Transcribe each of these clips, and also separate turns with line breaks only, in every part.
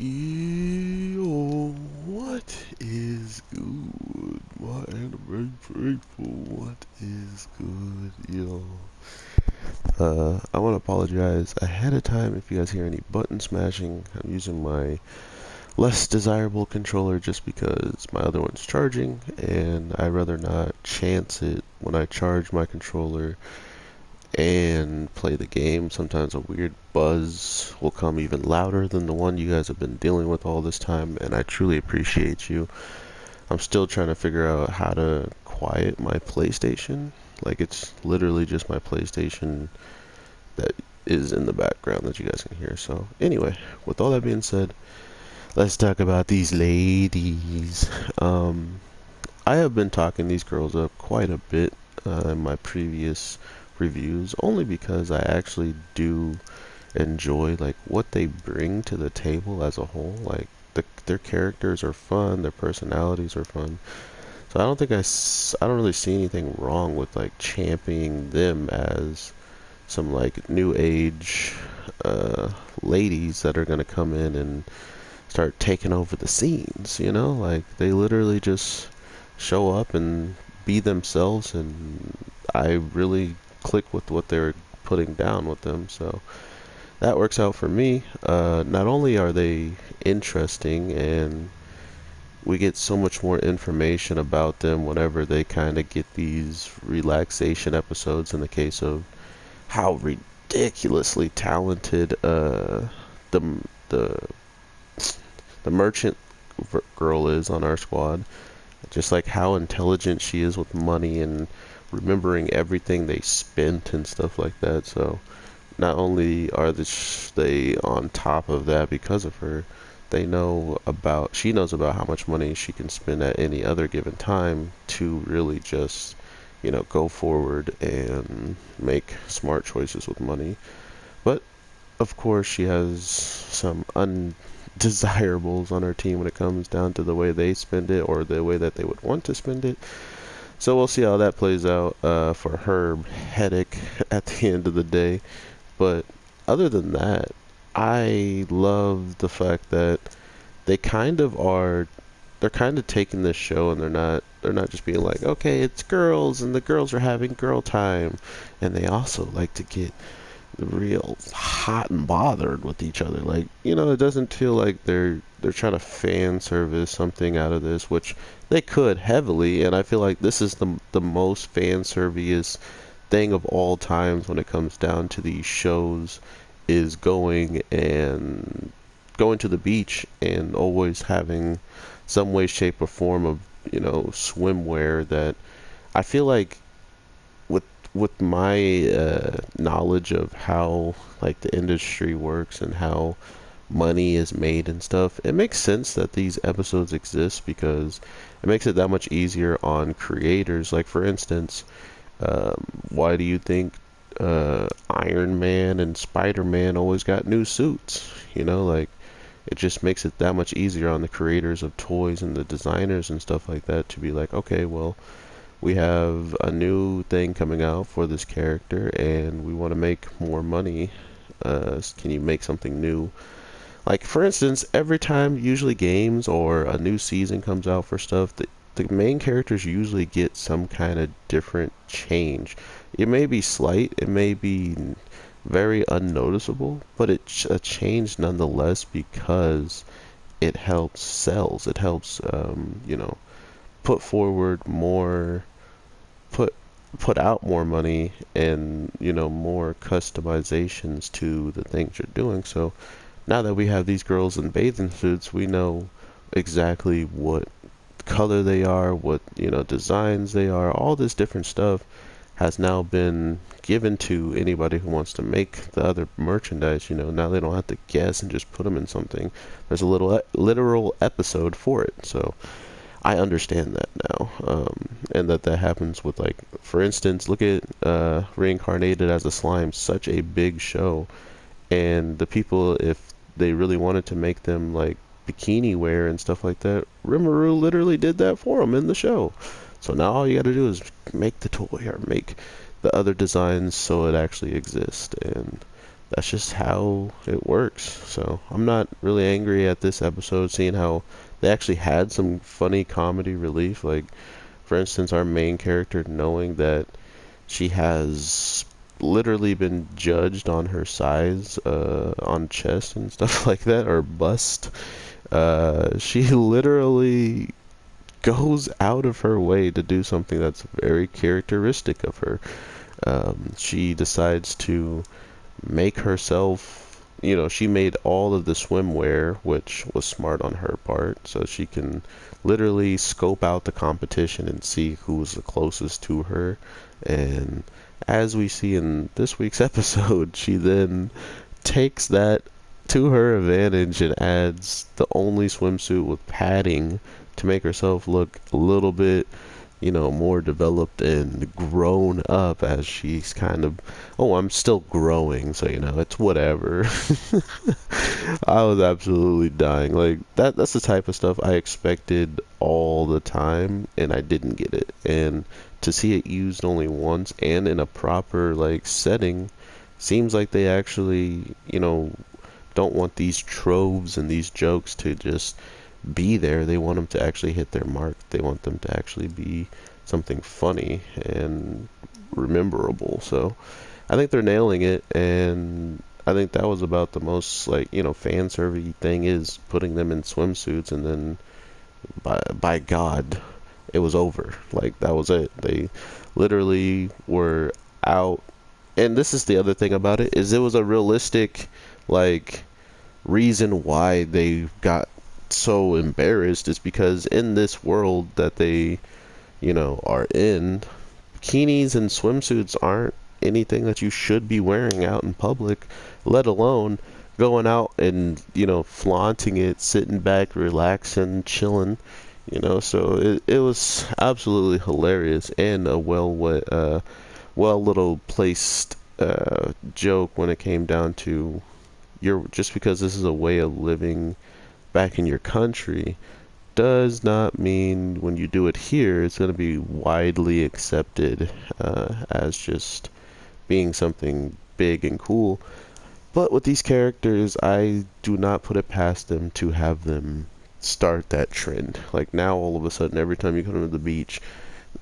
Yo, what is good? My anime faithful, what is good, yo? I want to apologize ahead of time if you guys hear any button smashing. I'm using my less desirable controller just because my other one's charging, and I'd rather not chance it when I charge my controller and play the game. Sometimes a weird buzz will come even louder than the one you guys have been dealing with all this time, and I truly appreciate you. I'm still trying to figure out how to quiet my PlayStation. Like, it's literally just my PlayStation that is in the background that you guys can hear. So anyway, with all that being said, let's talk about these ladies. I have been talking these girls up quite a bit in my previous reviews, only because I actually do enjoy like what they bring to the table as a whole. Like their characters are fun, their personalities are fun. So I don't really see anything wrong with like championing them as some like new age ladies that are gonna come in and start taking over the scenes, you know? Like they literally just show up and be themselves, and I really click with what they're putting down with them. So that works out for me. Not only are they interesting, and we get so much more information about them whenever they kind of get these relaxation episodes, in the case of how ridiculously talented the the the merchant girl is on our squad. Just like how intelligent she is with money and remembering everything they spent and stuff like that. So not only are they on top of that because of her, she knows about how much money she can spend at any other given time to really just, go forward and make smart choices with money. But of course, she has some undesirables on her team when it comes down to the way they spend it or the way that they would want to spend it. So we'll see how that plays out for her headache at the end of the day. But other than that, I love the fact that they kind of are they're kind of taking this show, and they're not just being like, okay, it's girls and the girls are having girl time, and they also like to get real hot and bothered with each other. Like, it doesn't feel like they're trying to fan service something out of this, which they could heavily, and I feel like this is the most fan service thing of all times when it comes down to these shows, is going to the beach and always having some way, shape, or form of, swimwear that I feel like with my knowledge of how like the industry works and how money is made and stuff, it makes sense that these episodes exist because it makes it that much easier on creators. Like for instance, why do you think Iron Man and Spider-Man always got new suits? Like it just makes it that much easier on the creators of toys and the designers and stuff like that to be like, okay, well, we have a new thing coming out for this character and we want to make more money. Can you make something new? Like, for instance, every time usually games or a new season comes out for stuff, the main characters usually get some kind of different change. It may be slight, it may be very unnoticeable, but it's a change nonetheless because it helps sales. It helps, put forward more, put put out more money and more customizations to the things you're doing. So now that we have these girls in bathing suits, we know exactly what color they are, what designs they are. All this different stuff has now been given to anybody who wants to make the other merchandise. Now they don't have to guess and just put them in something. There's a little literal episode for it. So I understand that now, and that happens with, like, for instance, look at Reincarnated as a Slime, such a big show, and the people, if they really wanted to make them like bikini wear and stuff like that, Rimuru literally did that for them in the show. So now all you got to do is make the toy or make the other designs so it actually exists, and that's just how it works. So I'm not really angry at this episode, seeing how they actually had some funny comedy relief. Like, for instance, our main character knowing that she has literally been judged on her size, on chest and stuff like that, or bust. She literally goes out of her way to do something that's very characteristic of her. She decides to make herself, she made all of the swimwear, which was smart on her part, so she can literally scope out the competition and see who's the closest to her. And as we see in this week's episode, she then takes that to her advantage and adds the only swimsuit with padding to make herself look a little bit, more developed and grown up, as she's kind of, oh, I'm still growing, so, it's whatever. I was absolutely dying. Like, that's the type of stuff I expected all the time, and I didn't get it. And to see it used only once and in a proper, like, setting, seems like they actually, don't want these troves and these jokes to just be there. They want them to actually hit their mark. They want them to actually be something funny and rememberable. So I think they're nailing it, and I think that was about the most, like, fan service thing, is putting them in swimsuits, and then by God, it was over. Like, that was it. They literally were out. And this is the other thing about it, is it was a realistic, like, reason why they got so embarrassed, is because in this world that they, are in, bikinis and swimsuits aren't anything that you should be wearing out in public, let alone going out and, flaunting it, sitting back, relaxing, chilling, so it was absolutely hilarious, and a well little placed joke when it came down to, just because this is a way of living back in your country does not mean when you do it here it's going to be widely accepted as just being something big and cool. But with these characters, I do not put it past them to have them start that trend. Like, now all of a sudden, every time you come to the beach,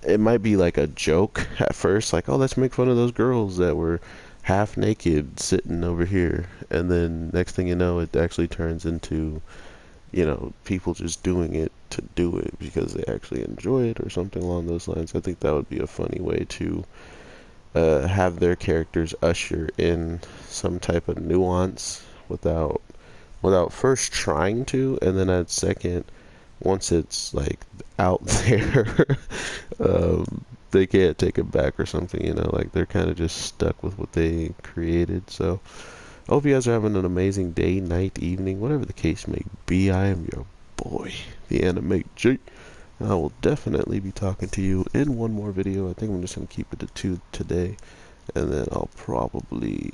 it might be like a joke at first, like, oh, let's make fun of those girls that were half naked sitting over here, and then next thing you know, it actually turns into, people just doing it to do it because they actually enjoy it or something along those lines. I think that would be a funny way to have their characters usher in some type of nuance without first trying to, and then at second, once it's like out there, they can't take it back or something, like they're kind of just stuck with what they created. So I hope you guys are having an amazing day, night, evening, whatever the case may be. I am your boy, the Anime G. I will definitely be talking to you in one more video. I think I'm just going to keep it to 2 today. And then I'll probably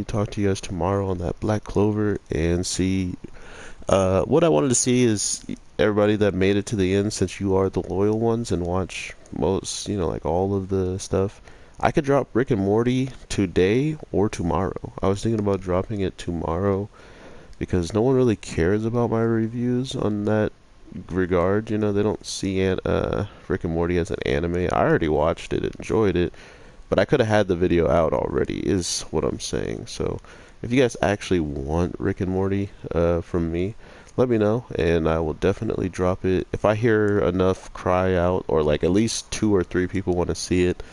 talk to you guys tomorrow on that Black Clover, and see what I wanted to see is everybody that made it to the end, since you are the loyal ones and watch most, like all of the stuff. I could drop Rick and Morty today or tomorrow. I was thinking about dropping it tomorrow because no one really cares about my reviews on that regard. They don't see Rick and Morty as an anime. I already watched it, enjoyed it, but I could have had the video out already, is what I'm saying. So if you guys actually want Rick and Morty from me, let me know, and I will definitely drop it. If I hear enough cry out, or like at least 2 or 3 people want to see it,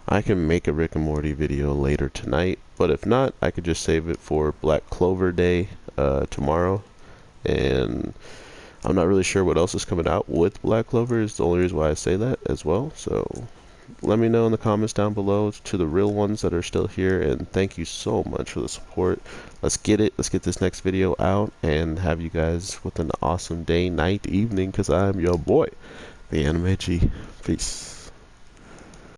I can make a Rick and Morty video later tonight. But if not, I could just save it for Black Clover Day tomorrow. And I'm not really sure what else is coming out with Black Clover, is the only reason why I say that as well. So let me know in the comments down below, to the real ones that are still here, and thank you so much for the support. Let's get it. Let's get this next video out and have you guys with an awesome day, night, evening, because I'm your boy, the Anime G. Peace.